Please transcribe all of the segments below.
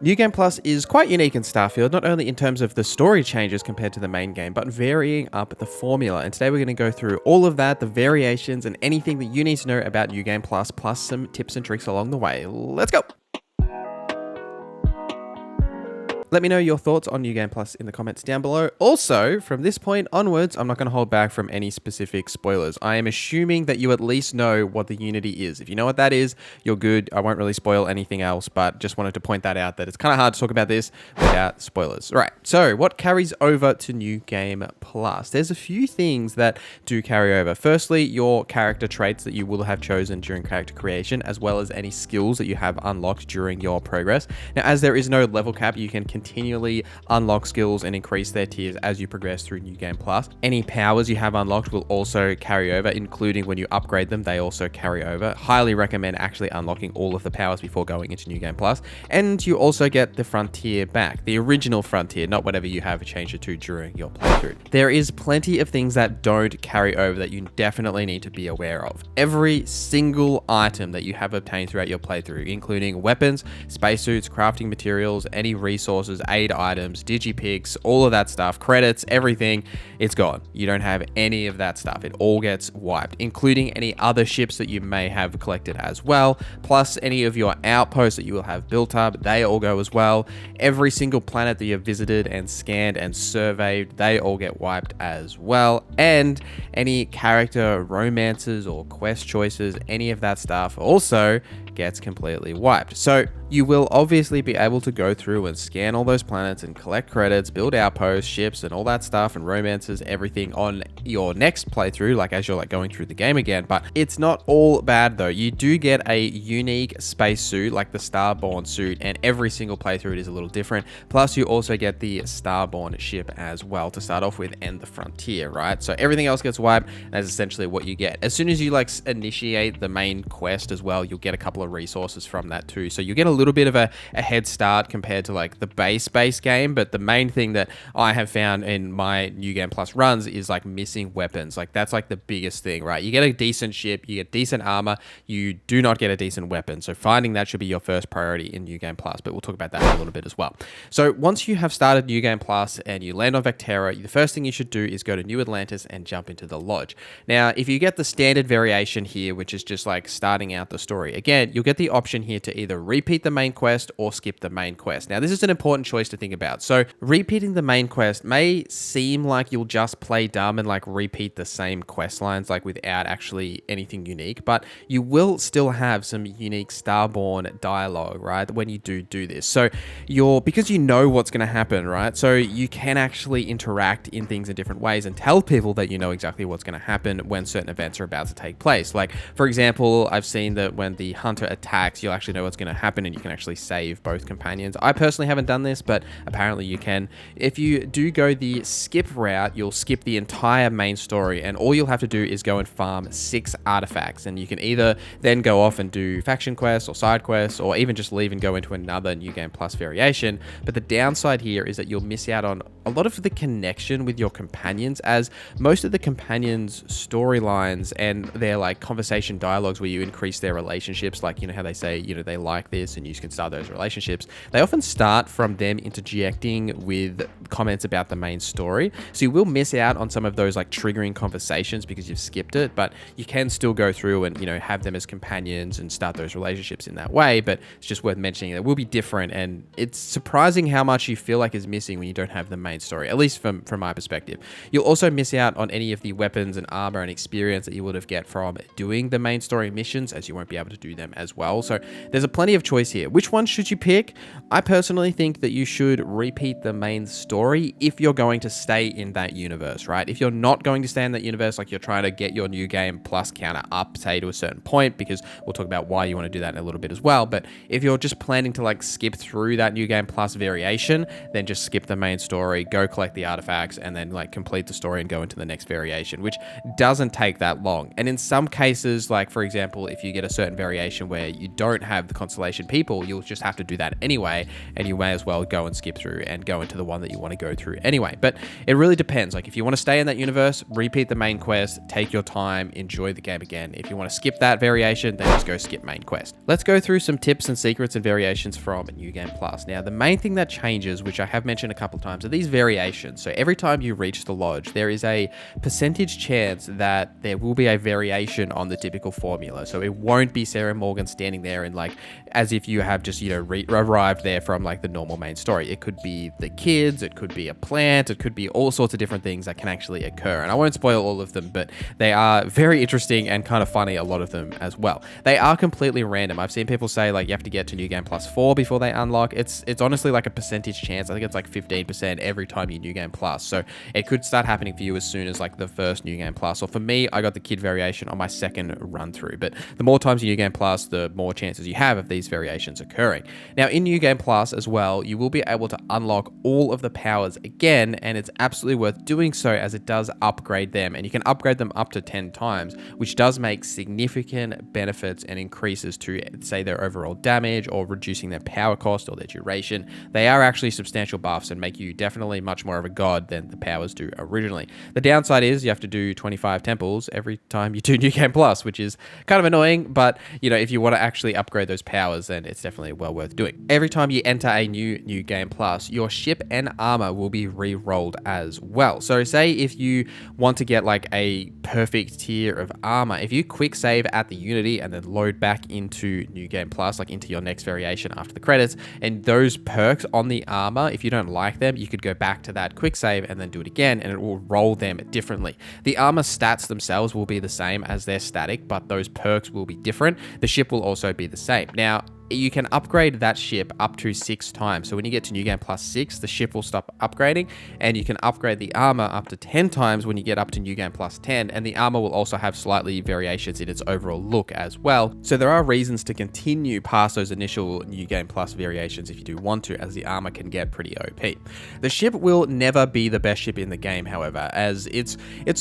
New Game Plus is quite unique in Starfield, not only in terms of the story changes compared to the main game, but varying up the formula. And today we're going to go through all of that, the variations, and anything that you need to know about New Game Plus, plus some tips and tricks along the way. Let's go! Let me know your thoughts on New Game Plus in the comments down below. Also, from this point onwards, I'm not going to hold back from any specific spoilers. I am assuming that you at least know what the Unity is. If you know what that is, you're good. I won't really spoil anything else, but just wanted to point that out, that it's kind of hard to talk about this without spoilers. All right, so what carries over to New Game Plus? There's a few things that do carry over. Firstly, your character traits that you will have chosen during character creation, as well as any skills that you have unlocked during your progress. Now, as there is no level cap, you can continually unlock skills and increase their tiers as you progress through New Game Plus. Any powers you have unlocked will also carry over, including when you upgrade them, they also carry over. Highly recommend actually unlocking all of the powers before going into New Game Plus. And you also get the Frontier back, the original Frontier, not whatever you have changed it to during your playthrough. There is plenty of things that don't carry over that you definitely need to be aware of. Every single item that you have obtained throughout your playthrough, including weapons, spacesuits, crafting materials, any resources, aid items, digipics, all of that stuff, credits, everything, it's gone. You don't have any of that stuff. It all gets wiped, including any other ships that you may have collected as well, plus any of your outposts that you will have built up, they all go as well. Every single planet that you've visited and scanned and surveyed, they all get wiped as well. And any character romances or quest choices, any of that stuff also gets completely wiped. So you will obviously be able to go through and scan all those planets and collect credits, build outposts, ships, and all that stuff, and romances, everything on your next playthrough, like as you're like going through the game again. But it's not all bad though. You do get a unique space suit, like the Starborn suit, and every single playthrough it is a little different. Plus you also get the Starborn ship as well to start off with, and the Frontier, right? So everything else gets wiped, and that's essentially what you get. As soon as you like initiate the main quest as well, you'll get a couple of resources from that too. So you get a little bit of a head start compared to like the base game. But the main thing that I have found in my New Game Plus runs is like missing weapons. Like that's like the biggest thing, right? You get a decent ship, you get decent armor, you do not get a decent weapon. So finding that should be your first priority in New Game Plus, but we'll talk about that in a little bit as well. So once you have started New Game Plus and you land on Vectera, the first thing you should do is go to New Atlantis and jump into the Lodge. Now, if you get the standard variation here, which is just like starting out the story, again, you'll get the option here to either repeat the main quest or skip the main quest. Now, this is an important choice to think about. So repeating the main quest may seem like you'll just play dumb and like repeat the same quest lines like without actually anything unique, but you will still have some unique Starborn dialogue, right, when you do this. So because you know what's going to happen, right, so you can actually interact in things in different ways and tell people that you know exactly what's going to happen when certain events are about to take place. Like, for example, I've seen that when the hunter attacks, you'll actually know what's going to happen and you can actually save both companions. I personally haven't done this, but apparently you can. If you do go the skip route, you'll skip the entire main story, and all you'll have to do is go and farm 6 artifacts, and you can either then go off and do faction quests or side quests, or even just leave and go into another New Game Plus variation. But the downside here is that you'll miss out on a lot of the connection with your companions, as most of the companions' storylines and their like conversation dialogues where you increase their relationships, like, you know how they say, you know, they like this and you can start those relationships, they often start from them interjecting with comments about the main story. So you will miss out on some of those like triggering conversations because you've skipped it, but you can still go through and, you know, have them as companions and start those relationships in that way. But it's just worth mentioning it will be different, and it's surprising how much you feel like is missing when you don't have the main story, at least from my perspective. You'll also miss out on any of the weapons and armor and experience that you would have get from doing the main story missions, as you won't be able to do them as well. So there's a plenty of choice here. Which one should you pick? I personally think that you should repeat the main story if you're going to stay in that universe, right? If you're not going to stay in that universe, like you're trying to get your New Game Plus counter up, say, to a certain point, because we'll talk about why you want to do that in a little bit as well. But if you're just planning to like skip through that New Game Plus variation, then just skip the main story, go collect the artifacts, and then like complete the story and go into the next variation, which doesn't take that long. And in some cases, like for example, if you get a certain variation where you don't have the Constellation people, you'll just have to do that anyway. anyway, and you may as well go and skip through and go into the one that you want to go through anyway. But it really depends. Like if you want to stay in that universe, repeat the main quest, take your time, enjoy the game again. If you want to skip that variation, then just go skip main quest. Let's go through some tips and secrets and variations from New Game Plus. Now, the main thing that changes, which I have mentioned a couple of times, are these variations. So every time you reach the lodge, there is a percentage chance that there will be a variation on the typical formula. So it won't be Sarah Morgan standing there and like as if you have just, arrived there from like the normal main story. It could be the kids, it could be a plant, it could be all sorts of different things that can actually occur. And I won't spoil all of them, but they are very interesting and kind of funny, a lot of them as well. They are completely random. I've seen people say like you have to get to New Game Plus 4 before they unlock. It's honestly like a percentage chance. I think it's like 15% every time you New Game Plus. So it could start happening for you as soon as like the first New Game Plus. Or for me, I got the kid variation on my second run through. But the more times you New Game Plus, the more chances you have of these variations occurring. Now in New Game Plus as well, you will be able to unlock all of the powers again, and it's absolutely worth doing so as it does upgrade them, and you can upgrade them up to 10 times, which does make significant benefits and increases to, say, their overall damage or reducing their power cost or their duration. They are actually substantial buffs and make you definitely much more of a god than the powers do originally. The downside is you have to do 25 temples every time you do New Game Plus, which is kind of annoying, but if you want to actually upgrade those powers, then it's definitely well worth doing. Every time you enter a New Game Plus, your ship and armor will be re-rolled as well. So say if you want to get like a perfect tier of armor, if you quick save at the Unity and then load back into New Game Plus, like into your next variation after the credits, and those perks on the armor, if you don't like them, you could go back to that quick save and then do it again, and it will roll them differently. The armor stats themselves will be the same as they're static, but those perks will be different. The ship will also be the same. Now, you can upgrade that ship up to 6 times. So when you get to New Game Plus 6, the ship will stop upgrading, and you can upgrade the armor up to 10 times when you get up to New Game Plus 10, and the armor will also have slightly variations in its overall look as well. So there are reasons to continue past those initial New Game Plus variations if you do want to, as the armor can get pretty OP. The ship will never be the best ship in the game, however, as it's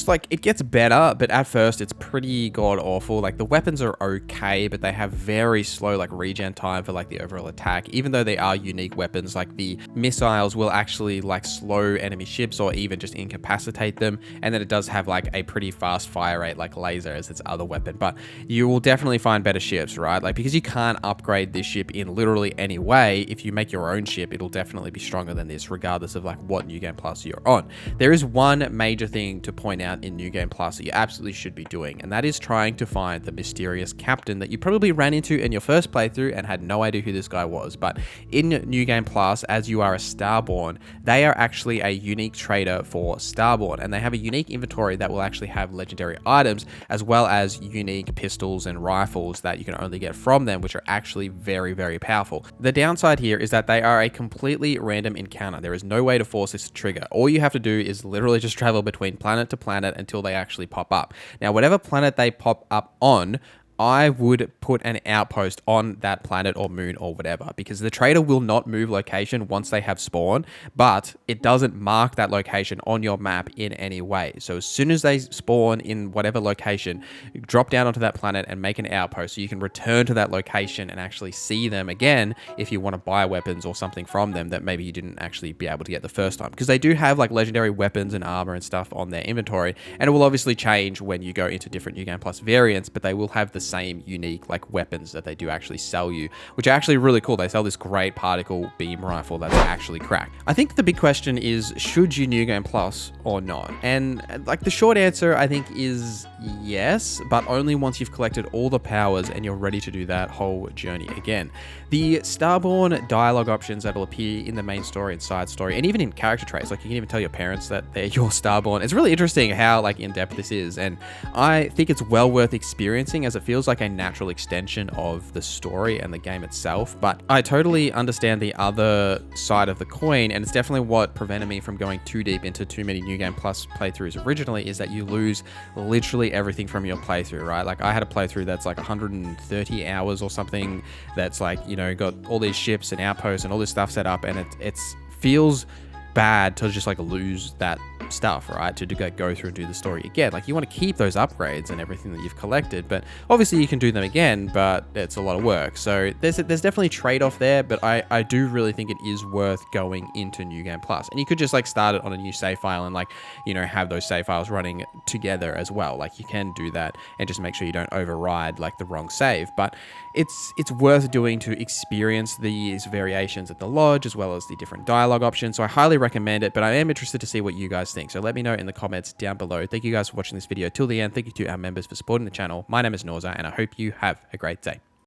like it gets better, but at first it's pretty god awful. Like the weapons are okay, but they have very slow like regen time for like the overall attack. Even though they are unique weapons, like the missiles will actually like slow enemy ships or even just incapacitate them, and then it does have like a pretty fast fire rate like laser as its other weapon. But you will definitely find better ships, right? Like because you can't upgrade this ship in literally any way, if you make your own ship, it'll definitely be stronger than this regardless of like what New Game Plus you're on. There is one major thing to point out in New Game Plus that you absolutely should be doing, and that is trying to find the mysterious captain that you probably ran into in your first playthrough and had no idea who this guy was. But in New Game Plus, as you are a Starborn, they are actually a unique trader for Starborn, and they have a unique inventory that will actually have legendary items as well as unique pistols and rifles that you can only get from them, which are actually very, very powerful. The downside here is that they are a completely random encounter. There is no way to force this to trigger. All you have to do is literally just travel between planet to planet until they actually pop up. Now, whatever planet they pop up on, I would put an outpost on that planet or moon or whatever, because the trader will not move location once they have spawned, but it doesn't mark that location on your map in any way. So as soon as they spawn in whatever location, drop down onto that planet and make an outpost so you can return to that location and actually see them again if you want to buy weapons or something from them that maybe you didn't actually be able to get the first time. Because they do have like legendary weapons and armor and stuff on their inventory, and it will obviously change when you go into different New Game Plus variants, but they will have the same unique like weapons that they do actually sell you, which are actually really cool. They sell this great particle beam rifle that's actually cracked. I think the big question is, should you New Game Plus or not? And like the short answer I think is yes, but only once you've collected all the powers and you're ready to do that whole journey again. The Starborn dialogue options that will appear in the main story and side story, and even in character traits, like you can even tell your parents that they're your Starborn. It's really interesting how like in-depth this is, and I think it's well worth experiencing as it feels like a natural extension of the story and the game itself. But I totally understand the other side of the coin, and it's definitely what prevented me from going too deep into too many New Game Plus playthroughs originally, is that you lose literally everything from your playthrough, right? Like I had a playthrough that's like 130 hours or something, that's like, got all these ships and outposts and all this stuff set up, and it feels bad to just like lose that stuff, right? To go through and do the story again. Like, you want to keep those upgrades and everything that you've collected, but obviously you can do them again, but it's a lot of work. So there's definitely a trade-off there, but I do really think it is worth going into New Game Plus. And you could just like start it on a new save file and like, you know, have those save files running together as well. Like, you can do that and just make sure you don't override like the wrong save. But it's worth doing to experience these variations at the lodge as well as the different dialogue options. So I highly recommend it, but I am interested to see what you guys think. So let me know in the comments down below. Thank you guys for watching this video till the end. Thank you to our members for supporting the channel. My name is Norza, and I hope you have a great day.